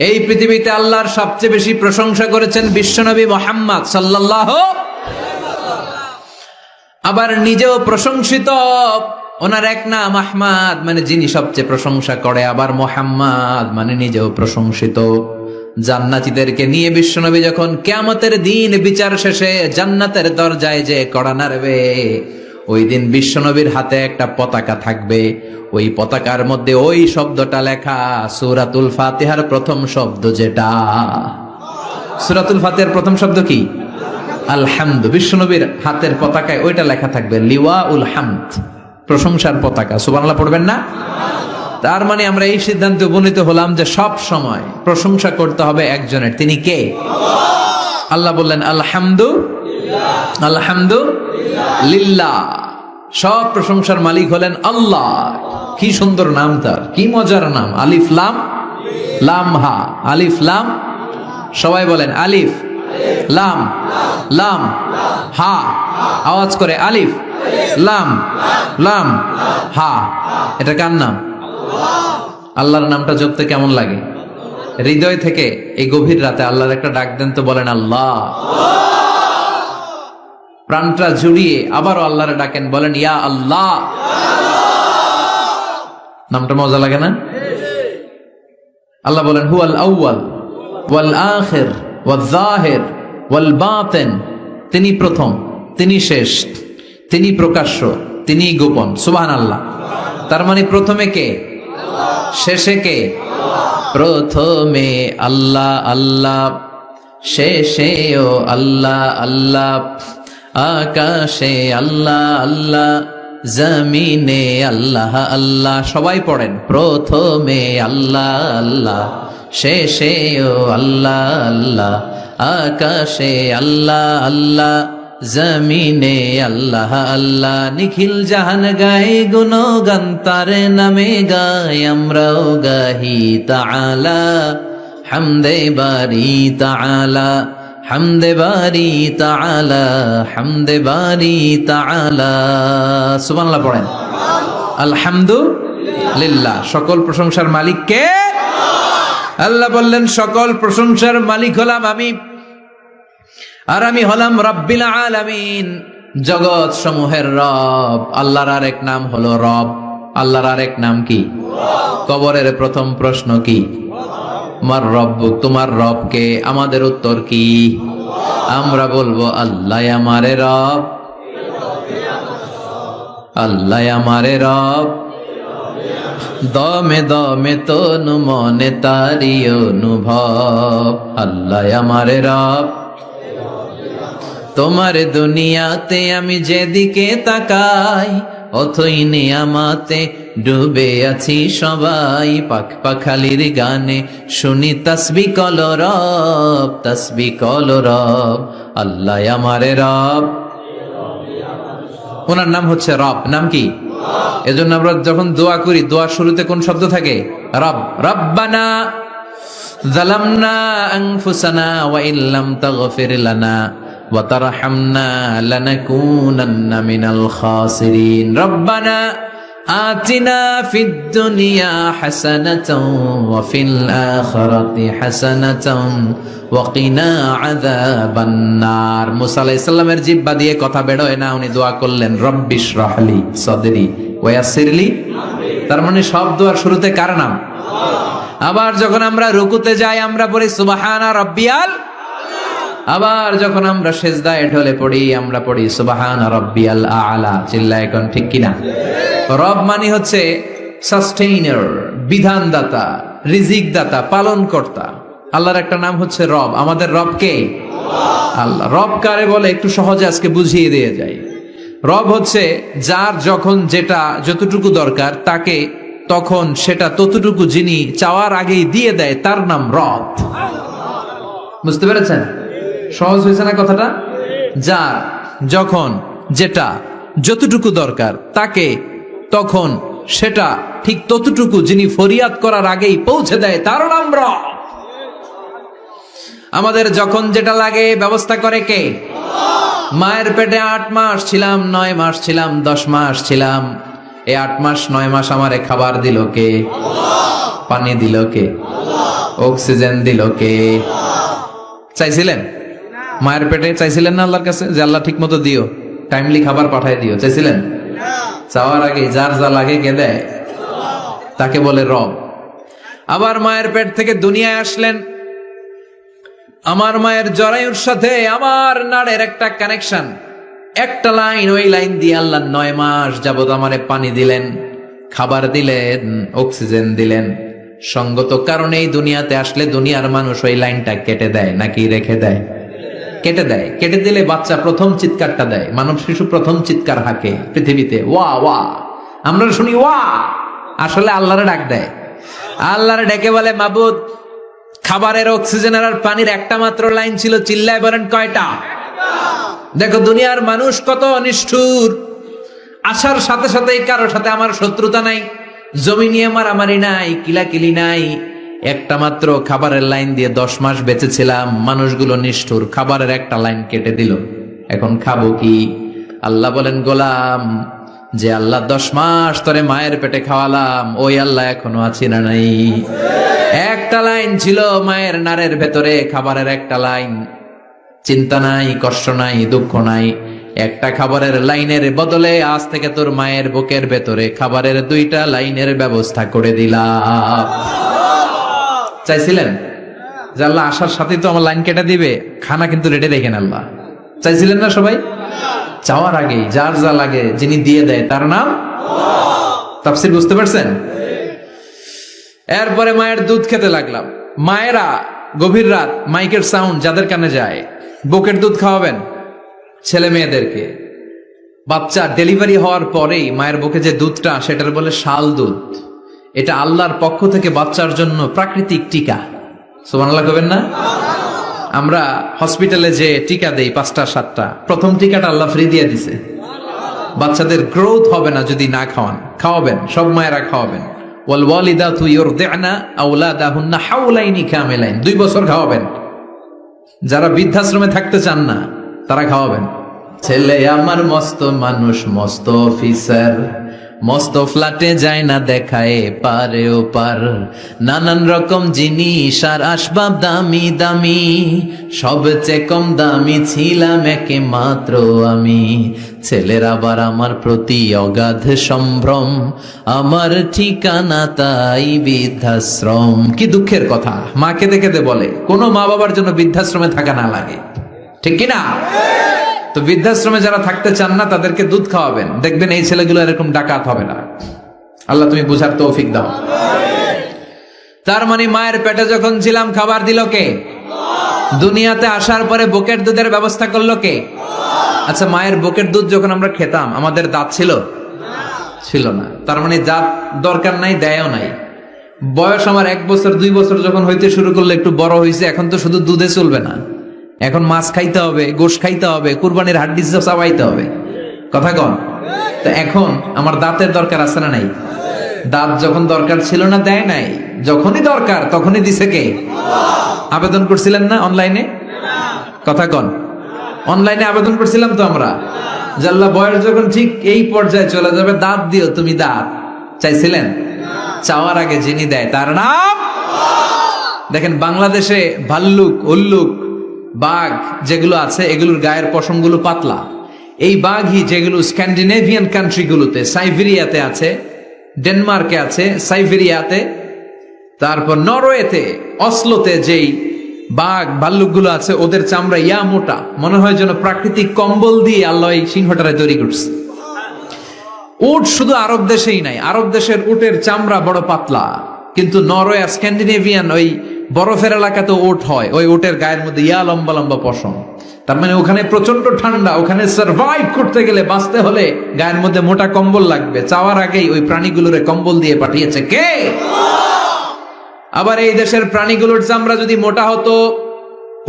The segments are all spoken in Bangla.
এই পৃথিবীতে আল্লাহর সবচেয়ে বেশি প্রশংসা করেছেন বিশ্বনবী মুহাম্মদ সাল্লাল্লাহু, আবার নিজেও প্রশংসিত। ওনার এক নাম আহমদ, মানে যিনি সবচেয়ে প্রশংসা করে, আবার মুহাম্মদ মানে নিজেও প্রশংসিত। জান্নাতীদেরকে নিয়ে বিশ্বনবী যখন কিয়ামতের দিন বিচার শেষে জান্নাতের দরজায় যে কড়া নাড়বে, ওই দিন বিশ্বনবীর হাতে একটা পতাকা থাকবে। ওই পতাকার মধ্যে ওই শব্দটা লেখা, সূরাতুল ফাতিহার প্রথম শব্দ যেটা। সূরাতুল ফাতিহার প্রথম শব্দ কি? আলহামদু। বিশ্বনবীর হাতের পতাকায় ওইটা লেখা থাকবে, লিওয়াউল হামদ, প্রশংসার পতাকা। সুবহানাল্লাহ পড়বেন না? তার মানে আমরা এই সিদ্ধান্তে উপনীত হলাম যে সব সময় প্রশংসা করতে হবে একজনের। তিনি কে? আল্লাহ বললেন আলহামদু আলহামদু লিল্লাহ। সব প্রশংসার মালিক হলেন আল্লাহ। কি সুন্দর নাম তার, কি মজার নাম। আলিফ লাম লাম হা, আলিফ লাম। সবাই বলেন আলিফ লাম লাম হা। আওয়াজ করে আলিফ লাম লাম হা। এটা কার নাম? আল্লাহর নামটা জপতে কেমন লাগে? হৃদয় থেকে এই গভীর রাতে আল্লাহর একটা ডাক দেন তো, বলেন আল্লাহ। প্রাণটা জুড়িয়ে আবারও আল্লাহরে ডাকেন, বলেন ইয়া আল্লাহ। নামটা মজা লাগে না? আল্লাহ বলেন হুয়াল আউয়াল ওয়াল আখির ওয়াল যাহির ওয়াল বাতিন। তিনি প্রথম, তিনি শেষ, তিনি প্রকাশ্য, তিনি গোপন। সুবহানাল্লাহ। তার মানে প্রথমে কে, শেষে কে? প্রথমে আল্লাহ আল্লাহ, শেষেও আল্লাহ আল্লাহ, আকাশে আল্লাহ আল্লাহ, জমিনে আল্লাহ আল্লাহ। সবাই পড়েন, প্রথমে আল্লাহ আল্লাহ, শেষেও আল্লাহ আল্লাহ, আকাশে আল্লাহ আল্লাহ, জমিনে আল্লাহ আল্লাহ। নিখিল জাহান গায়ে গুণগান তার নামে গায়, আমরাও গাহি তাআলা হামদে বারি তাআলা, হামদে বারি তাআলা, হামদে বারি তাআলা। সুবহানাল্লাহ পড়েন। আলহামদুলিল্লাহ। সকল প্রশংসার মালিক কে? আল্লাহ বললেন সকল প্রশংসার মালিক হলাম আমি, আর আমি হলাম রব্বিল আলামিন, জগৎ সমূহের রব। আল্লাহর আরেক নাম হলো রব। আল্লাহর আরেক নাম কি? কবরের প্রথম প্রশ্ন কি? মার রব্বুক, তোমার রব কে? আমাদের উত্তর কি? আমরা বলবো আল্লাহ আমারে রব, আল্লাহ আমারে রব। দমে দমে তনু মনে তারি অনুভব, আল্লাহ আমারে রব। তোমার দুনিয়াতে আমি যেদিকে তাকাই, অথই নিয়ামতে ডুবে আছি সবাই। পাখ পাখালির গানে শুনি তাসবিহ কলরব, তাসবিহ কলরব, আল্লাহ আমারে রব। ওনার নাম হচ্ছে রব। নাম কি? এজন্য আমরা যখন দোয়া করি, দোয়ার শুরুতে কোন শব্দ থাকে? রব। রব্বানা যালামনা আনফুসানা ওয়া ইল্লাম তাগফির লানা ওয়া তারহামনা লানাকুনান্না মিনাল খাসিরিন। রব্বানা আতিনা ফিদ দুনিয়া হাসানাতাও ওয়া ফিল আখিরাতি হাসানাতাও ওয়া কিনা আযাবান নার। মুসা আলাইহিস সালামের জিহ্বা দিয়ে কথা বের হয় না, উনি দোয়া করলেন রব্বিশ রাহলি সাদরি ওয়া ইয়াসসিরলি আমরি। তার মানে সব দোয়ার শুরুতে কার নাম? আবার যখন আমরা রুকুতে যাই আমরা পড়ি সুবহানা রাব্বিয়াল। আবার যখন আমরা সেজদায় ঢলে পড়ি আমরা পড়ি সুবহানা রাব্বিয়াল আ'লা। চিল্লায় এখন ঠিক কিনা? রব মানে হচ্ছে সাস্টেইনার, বিধানদাতা, রিজিক দাতা, পালন কর্তা। আল্লাহর একটা নাম হচ্ছে রব। আমাদের রব কে? আল্লাহ। রব কারে বলে একটু সহজে আজকে বুঝিয়ে দিয়ে যাই। রব হচ্ছে যার যখন যেটা যতটুকু দরকার তাকে তখন সেটা ততটুকু যিনি চাওয়ার আগেই দিয়ে দেয়, তার নাম রব। বুঝতে পেরেছেন? সহজ হয়েছে না কথাটা? যার যখন যেটা যতটুকু দরকার তাকে তখন সেটা ঠিক ততটুকু যিনি ফরিয়াদ করার আগেই পৌঁছে দেয়, তার নাম রব। আমাদের যখন যেটা লাগে ব্যবস্থা করে কে? মায়ের পেটে 8 মাস ছিলাম, 9 মাস ছিলাম, 10 মাস ছিলাম, এই 8 মাস 9 মাস আমারে খাবার দিল কে? পানি দিল কে? অক্সিজেন দিল কে? চাইছিলেন? মায়ের পেটে চাইছিলেন না আল্লাহর কাছে যে আল্লাহ ঠিক মতো দিও, টাইমলি খাবার পাঠায় দিও? চাইছিলেন? চাওয়ার আগে যার যা লাগে কে দেয়? তাকে বলে রব। আবার মায়ের পেট থেকে দুনিয়ায় আসলেন, আমার মায়ের জরায়ুর সাথে আমার নাড়ের একটা কানেকশন, একটা লাইন, ওই লাইন দিয়ে আল্লাহ 9 মাস যাবত আমারে পানি দিলেন, খাবার দিলেন, অক্সিজেন দিলেন। সঙ্গত কারণেই দুনিয়াতে আসলে দুনিয়ার মানুষ ওই লাইনটা কেটে দেয় নাকি রেখে দেয়? কেটে দেয়। কেটে দিলে বাচ্চা প্রথম চিৎকারটা দেয়, মানব শিশু প্রথম চিৎকার হাঁকে পৃথিবীতে, ওয়া ওয়া। আমরা শুনি ওয়া, আসলে আল্লাহরে ডাক দেয়। আল্লাহরে ডেকে বলে, মাবুদ, খাবারের, অক্সিজেনের আর পানির একটা মাত্র লাইন ছিল, চিল্লায় বলেন কয়টা? দেখো দুনিয়ার মানুষ কত নিষ্ঠুর। আসার সাথে সাথে কারোর সাথে আমার শত্রুতা নাই, জমি নিয়ে মারামারি নাই, কিলাকিলি নাই, একটা মাত্র খাবারের লাইন দিয়ে 10 মাস বেঁচেছিলাম। মানুষগুলো নিষ্ঠুর, খাবারের একটা লাইন কেটে দিল, এখন খাবো কি? আল্লাহ বলেন, গোলাম, যে আল্লাহ 10 মাস তোরে মায়ের পেটে খাওয়ালাম, ওই আল্লাহ এখনো আছি না নাই? একটা লাইন ছিল মায়ের নাড়ের ভেতরে, খাবারের একটা লাইন, চিন্তা নাই, কষ্ট নাই, দুঃখ নাই। একটা খাবারের লাইনের বদলে আজ থেকে তোর মায়ের বুকের ভেতরে খাবারের 2টা লাইনের ব্যবস্থা করে দিলাম। চাইছিলেন যে আল্লাহ আসার সাথেই তো আমার লাইন কেটে দিবে, খানা কিন্তু রেডি রেখেন আল্লাহ? চাইছিলেন না সবাই? চাওয়ার আগে যার যা লাগে যিনি দিয়ে দেয় তার নাম তাফসীর। বুঝতে পারছেন? এরপরে মায়ের দুধ খেতে লাগলাম। মায়েরা গভীর রাত মাইকের সাউন্ড যাদের কানে যায়, বুকের দুধ খাওয়াবেন ছেলে মেয়েদেরকে। বাচ্চা ডেলিভারি হওয়ার পরেই মায়ের বুকে যে দুধটা, সেটার বলে শাল দুধ। এটা আল্লাহর পক্ষ থেকে বাচ্চার জন্য প্রাকৃতিক টিকা। সুবহানাল্লাহ কবেন না? আমরা হসপিটালে যে টিকা দেই 5টা 7টা, প্রথম টিকাটা আল্লাহ ফ্রি দিয়ে দিছে। বাচ্চাদের গ্রোথ হবে না যদি না খাওয়ান, খাওয়াবেন, সব মায়েরা খাওয়াবেন। ওয়াল ওয়ালিদাতু ইউরদি'না আওলাদাহুন্না হাওলাইনি কামিলাইন, 2 বছর খাওয়াবেন। যারা বৃদ্ধাশ্রমে থাকতে চান না তারা খাওয়াবেন। ছেলে আমার মস্ত মানুষ, মস্ত অফিসার, মস্ত ফ্ল্যাটে যায় না দেখায় পারে ও পার, নানান রকম জিনিস আর আসবাব দামি দামি, সবচেয়ে কম দামি ছিলাম একে মাত্র আমি। ছেলের আবার আমার প্রতি অগাধ সম্ভ্রম, আমার ঠিকানা তাই বৃদ্ধাশ্রম। কি দুঃখের কথা, মা কেঁদে কেঁদে বলে কোনো মা বাবার জন্য বৃদ্ধাশ্রমে থাকা না লাগে, ঠিক কিনা? তো বৃদ্ধাশ্রমে যারা থাকতে চান না তাদেরকে দুধ খাওয়াবেন, দেখবেন এই ছেলেগুলো এরকম ডাকাত হবে না। আল্লাহ তুমি বুঝার তৌফিক দাও। তার মানে মায়ের পেটে যখন ছিলাম খাবার দিল কে? দুনিয়াতে আসার পরে বুকের দুধের ব্যবস্থা করলো কে? আচ্ছা, মায়ের বুকের দুধ যখন আমরা খেতাম আমাদের দাঁত ছিল? ছিল না। তার মানে দাঁত দরকার নাই, দেয়ও নাই। বয়স আমার 1 বছর 2 বছর যখন হইতে শুরু করলো, একটু বড় হয়েছে, এখন তো শুধু দুধে চলবে না, এখন মাছ খাইতে হবে, গোশ খাইতে হবে, কুরবানির হাড্ডি চাবাইতে হবে। কথা কন? তো এখন আমার দাঁতের দরকার আছে না নাই? দাঁত যখন দরকার ছিল না দেয় নাই, যখনই দরকার তখনই দিছে কে? আবেদন করছিলেন না অনলাইনে? কথা কন? অনলাইনে আবেদন করছিলাম তো আমরা, যে আল্লাহ বয়স যখন ঠিক এই পর্যায়ে চলে যাবে দাঁত দিও তুমি, দাঁত চাইছিলেন? চাওয়ার আগে যিনি দেয় তার নাম। দেখেন বাংলাদেশে ভাল্লুক, উল্লুক, বাঘ যেগুলো আছে এগুলোর গায়ের পশমগুলো পাতলা। এই বাঘই যেগুলো স্ক্যান্ডিনেভিয়ান কান্ট্রিগুলোতে, সাইবেরিয়াতে আছে, ডেনমার্কে আছে, সাইবেরিয়াতে, তারপর নরওয়েতে, অসলোতে যেই বাঘ ভাল্লুকগুলো আছে ওদের চামড়া ইয়া মোটা, মনে হয় যেন প্রাকৃতিক কম্বল দিয়ে আল্লাহ এই সিংহটারে তৈরি করছে। উট শুধু আরব দেশেই নাই, আরব দেশের উটের চামড়া বড় পাতলা, কিন্তু নরওয়ে আর স্ক্যান্ডিনেভিয়ান ওই বরফের এলাকাতে উট হয়, ওই উটের গায়ের মধ্যে ইয়া লম্বা লম্বা পশম। তার মানে ওখানে প্রচন্ড ঠান্ডা, ওখানে সার্ভাইভ করতে গেলে, বাঁচতে হলে গায়ের মধ্যে মোটা কম্বল লাগবে। চাওয়ার আগেই ওই প্রাণীগুলোরে কম্বল দিয়ে পাঠিয়েছে কে? আবার এই দেশের প্রাণীগুলোর চামড়া যদি মোটা হতো,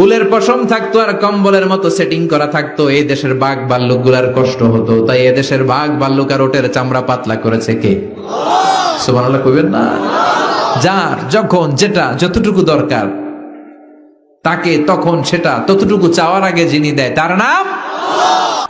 উলের পশম থাকতো আর কম্বলের মতো সেটিং করা থাকতো, এই দেশের বাঘ ভাল্লুক গুলার কষ্ট হতো। তাই এদেশের বাঘ ভাল্লুক আর ওটের চামড়া পাতলা করেছে কে? সুবহানাল্লাহ কইবেন না? যার যখন যেটা যতটুকু দরকার তাকে তখন সেটা ততটুকু চাওয়ার আগে যিনি দেয় তার নাম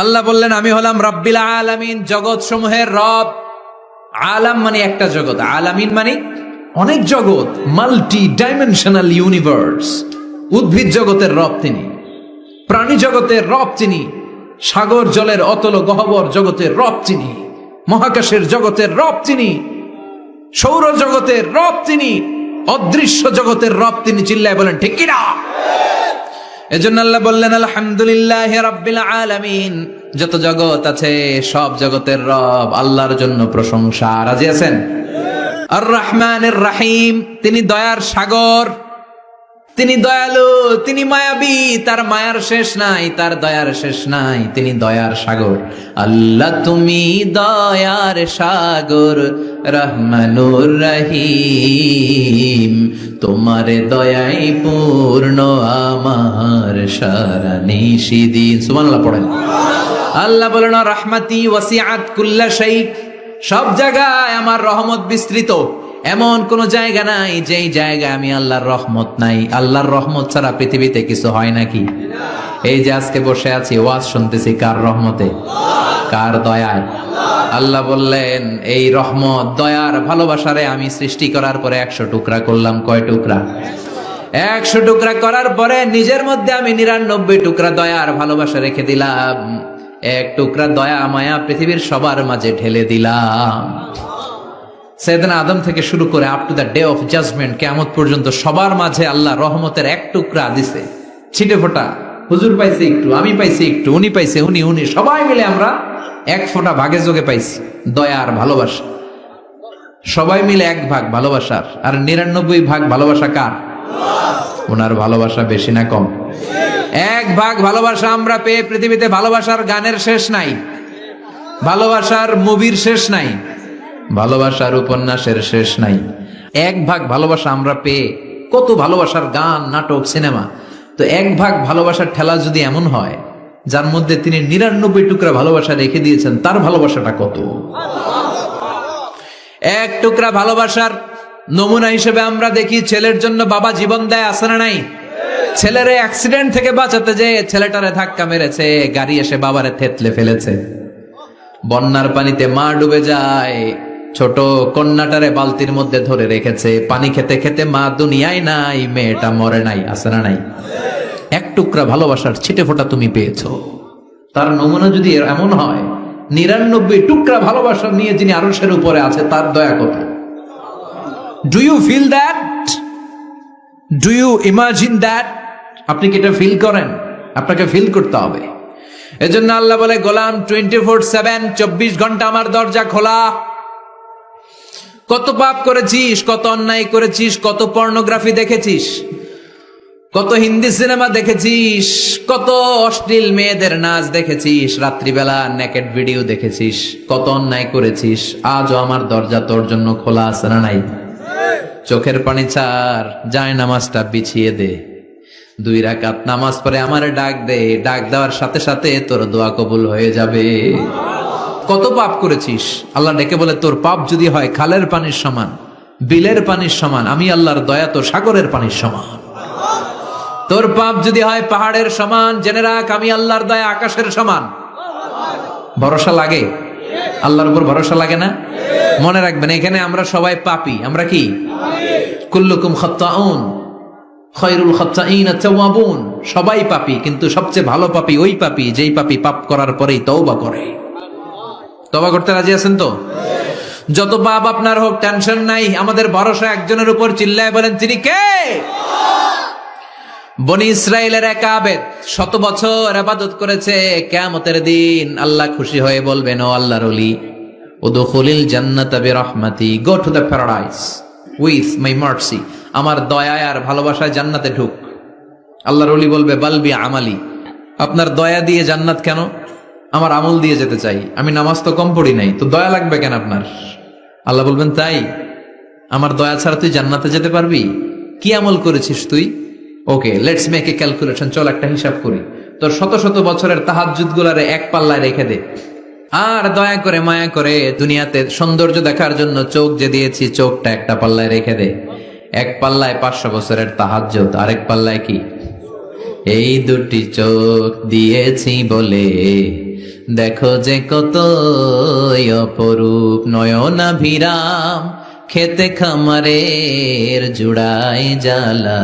আল্লাহ। বললেন আমি হলাম রব্বিল আলামিন, জগৎ সমূহের রব। আলাম মানে একটা জগৎ, আলামিন মানে অনেক জগৎ, মাল্টি ডাইমেনশনাল ইউনিভার্স। উদ্ভিদ জগতের রব তিনি, প্রাণী জগতের রব তিনি, সাগর জলের অতল গহ্বর জগতের রব তিনি, মহাকাশের জগতের রব তিনি, সৌর জগতের রব তিনি, অদৃশ্য জগতের রব তিনি। চিল্লায় বলেন ঠিক কিনা? এজন্য আল্লাহ বললেন আলহামদুলিল্লাহি রাব্বিল আলামিন। যত জগৎ আছে সব জগতের রব আল্লাহর জন্য প্রশংসা। রাজি আছেন? আর রহমানির রহিম, তিনি দয়ার সাগর, তিনি দয়ালু, তিনি মায়াবী, তার মায়ার শেষ নাই, তার দয়ার শেষ নাই, তিনি দয়ার সাগর। আল্লাহ তুমি দয়ার সাগর, রহমানুর রহিম, তোমার দয়াই পূর্ণ আমার সারা নিশিদিন। সুবহানাল্লাহ পড়েন। আল্লাহ বলেন রাহমাতি ওয়াসিআত কুল্লা শাই, সব জায়গায় আমার রহমত বিস্তৃত। এমন কোন জায়গা নাই যেই জায়গায় আমি আল্লাহর রহমত নাই। আল্লাহর রহমত ছাড়া পৃথিবীতে কিছু হয় নাকি? এই যে আজকে বসে আছি, ওয়াজ শুনতেছি, কার রহমতে? কার দয়ায়? আল্লাহ বললেন এই রহমত, দয়ার, ভালোবাসারে আমি সৃষ্টি করার পরে 100 টুকরা করলাম। কয় টুকরা? 100 টুকরা করার পরে নিজের মধ্যে আমি 99 টুকরা দয়ার ভালোবাসা রেখে দিলাম। 1 টুকরা দয়া মায়া পৃথিবীর সবার মাঝে ঢেলে দিলাম। সাইয়েদনা আদম থেকে শুরু করে up to the day of judgement, কিয়ামত পর্যন্ত সবার মাঝে আল্লাহ রহমতের 1 টুকরা দিছে, ছিটে ফোঁটা। হুজুর পাইছে একটু, আমি পাইছি একটু, উনি পাইছে, উনি সবাই মিলে আমরা 1 ফোঁটা ভাগে যোগে পাইছি দয়ার ভালোবাসা। সবাই মিলে 1 ভাগ ভালোবাসার, আর 99 ভাগ ভালোবাসা কার? ওনার ভালোবাসা বেশি না কম? 1 ভাগ ভালোবাসা আমরা পেয়ে পৃথিবীতে ভালোবাসার গানের শেষ নাই, ভালোবাসার মুভির শেষ নাই, ভালোবাসার উপন্যাসের শেষ নাই। 1 ভাগ ভালোবাসা আমরা পেয়ে কত ভালোবাসার গান, নাটক, সিনেমা। তো 1 ভাগ ভালোবাসার ঠেলা যদি এমন হয়, যার মধ্যে তিনি 99 টুকরা ভালোবাসা রেখে দিয়েছেন, তার ভালোবাসাটা কত? 1 টুকরা ভালোবাসার নমুনা হিসেবে আমরা দেখি ছেলের জন্য বাবা জীবন দেয়, আছে না নাই? ছেলের অ্যাক্সিডেন্ট থেকে বাঁচাতে যে ছেলেটারে ধাক্কা মেরেছে, গাড়ি এসে বাবারে থেতলে ফেলেছে। বন্যার পানিতে মা ডুবে যায়, ছোট কন্যাটারে বালতির মধ্যে ধরে রেখেছে, পানি খেতে খেতে মা দুনিয়ায় নাই, মেয়েটা মরে নাই, আছে না নাই? 1 টুকরা ভালোবাসার ছিটে ফোঁটা তুমি পেয়েছো। তার নমুনা যদি এমন হয়, 99 টুকরা ভালোবাসা নিয়ে যিনি আরশের উপরে আছে, তার দয়া কত? Do you feel that? Do you imagine that? আপনি কি এটা ফিল করেন? আপনাকে ফিল করতে হবে। এজন্য আল্লাহ বলে গোলাম 24/7, 24 ঘন্টা আমার দরজা খোলা। কত পাপ করেছিস, কত অন্যায় করেছিস, কত পর্নোগ্রাফি দেখেছিস, কত হিন্দি সিনেমা দেখেছিস, কত অশ্লীল মেয়েদের নাচ দেখেছিস, রাত্রিবেলা নেকেড ভিডিও দেখেছিস, কত অন্যায় করেছিস, আজও আমার দরজা তোর জন্য খোলা আছে না নাই? চোখের পানি ছাড়, যায় নামাজটা বিছিয়ে দে, 2 রাকাত নামাজ পড়ে আমারে ডাক দে, ডাক দেওয়ার সাথে সাথে তোর দোয়া কবুল হয়ে যাবে। কত পাপ করেছিস, আল্লাহ ডেকে বলে তোর পাপ যদি হয় খালের পানির সমান, বিলের পানির সমান, আমি আল্লাহর দয়া তো সাগরের পানির সমান। তোর পাপ যদি হয় পাহাড়ের সমান, জেনে রাখ আমি আল্লাহর দয়া আকাশের সমান। ভরসা লাগে? আল্লাহর উপর ভরসা লাগে না? মনে রাখবেন এখানে আমরা সবাই পাপী। আমরা কি? কুল্লুকুম খাত্তাউন খায়রুল খাত্তাইন আত-তাওয়াবুন। সবাই পাপী, কিন্তু সবচেয়ে ভালো পাপী ওই পাপী যেই পাপী পাপ করার পরেই তওবা করে। তওবা করতে রাজি আছেন তো? যত পাপ আপনার হোক টেনশন নাই, আমাদের ভরসা একজনের উপর। চিল্লায় বলেন তিনি কে? বনি ইসরাইলের এক আবেদ 100 বছর ইবাদত করেছে। কিয়ামতের দিন আল্লাহ খুশি হয়ে বলবেন, ও আল্লাহর ওলি, উদখুলিল জান্নাতা বিরহমাতি, go to the paradise with my mercy. আমার দয়া আর ভালোবাসায় জান্নাতে ঢুক। আল্লাহর ওলি বলবে, বালবি আমালি, আপনার দয়া দিয়ে জান্নাত কেন? আমার আমল দিয়ে যেতে চাই, আমি নামাজ তো কম পড়ি নাই, তো দয়া লাগবে কেন আপনার? আল্লাহ বলবেন, তাই? আমার দয়া ছাড়া তুই জান্নাতে যেতে পারবি? কি আমল করেছিস তুই? ওকে, লেটস মেক এ ক্যালকুলেশন, চল একটা হিসাব করি। তোর 100 বছরের তাহাজ্জুদ গুলারে 1 পাল্লায় রেখে দে, আর দয়া করে মায়া করে দুনিয়াতে সৌন্দর্য দেখার জন্য চোখ যে দিয়েছি, চোখটা একটা পাল্লায় রেখে দে। 1 পাল্লায় 500 বছরের তাহাজ্জুদ, আরেক পাল্লায় কি? এই 2টি চোখ দিয়েছি বলে দেখো যে কত অপরূপ নয়নাভিরাম, খেতে খামারের জুড়াই জ্বালা,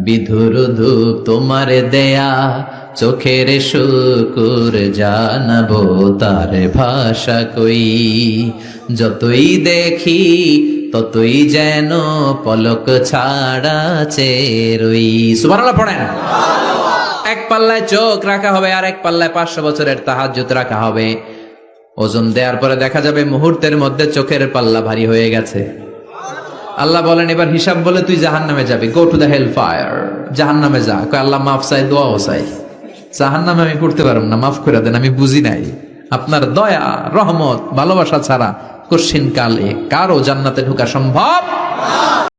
বিধুর ধূপ তোমার দেয়া, চোখের শুকুর জানাবো তার ভাষা কই। যতই দেখি ততই যেন পলক ছাড়া চেরই। সুবহানাল্লাহ পড়েন। এক পাল্লায় চোখ রাখা হবে আর এক পাল্লায় 500 বছরের তাহাজ্জুদ রাখা হবে। ওজন দেওয়ার পরে দেখা যাবে মুহূর্তের মধ্যে চোখের পাল্লা ভারী হয়ে গেছে। আল্লাহ বলেন এবার হিসাব বলে তুই জাহান্নামে যাবি, go to the hell fire, জাহান্নামে যা। কয় আল্লাহ মাফ চাই, দোয়াও চাই, জাহান্নামে আমি পড়তে পারব না, মাফ করে দেন, আমি বুঝি নাই। আপনার দয়া রহমত ভালোবাসা ছাড়া কশিন কালে কারো জান্নাতে ঢোকা সম্ভব